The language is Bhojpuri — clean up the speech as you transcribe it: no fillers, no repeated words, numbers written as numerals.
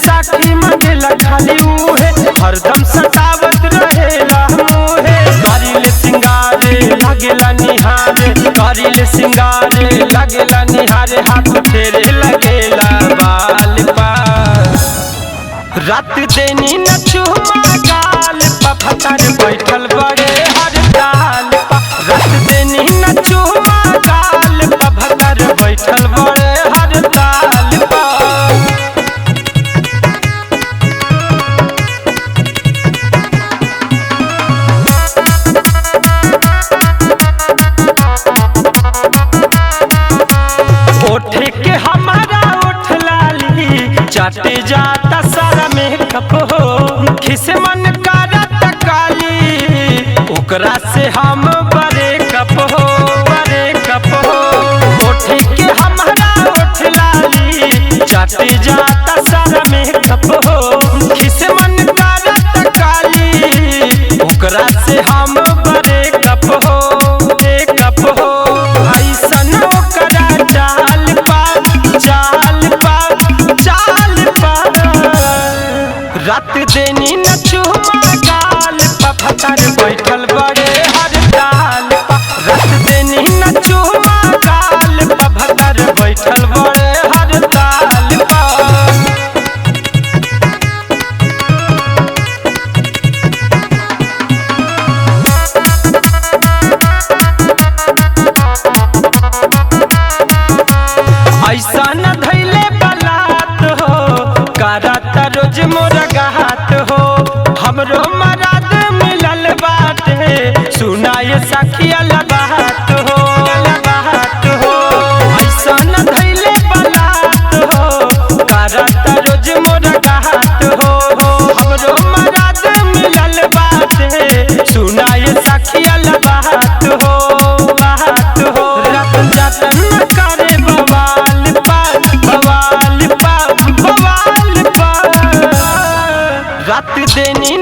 साखी मंगेला खाली उहे हरदम सतावत रहेला मुहे। करिले सिंगारे लागेला निहारे, करिले सिंगारे लागेला निहारे, हाथ फेरे लगेला बाल पा। रात देनी न चुमा गाल पा, भतार बैठल बड़े हड़ताल पा। रात देनी न चुमा गाल पा, भतार बैठल बड़े हड़ताल पा। ओठे के हमारा ओठ लाली चाटे जाता सारा मेकअप हो। खिस मन करत काली ओकरा से हम बड़े कप हो, बड़े कप हो। ओठे के हमारा ओठ लाली चाटे जाता सारा मेकअप हो। खिस मन करत काली ओकरा से हम बड़े कप हो, कप हो। ऐसन ओकरा चाल पा, चाल पा, चाल पा। रात देनी न चुमा गाल पा, भतार बैठल बड़े हड़ताल पा। रात देनी न चुमा गाल पा, भतार बैठल बड़े हड़ताल पा। ऐसा न धैले बलात हो, कराता रोज मोरा गात हो। हमरो मराद मिलल बाटे, सुनाए सखिया बात हो, बात हो। ऐसा न धैले बलात हो, कराता रोज मोरा गात हो। हमरो मराद मिलल बाटे, सुनाए सखिया बात हो, बात हो। रात जातन न करे बवाल पा, बवाल पा, बवाल पा। रात देनी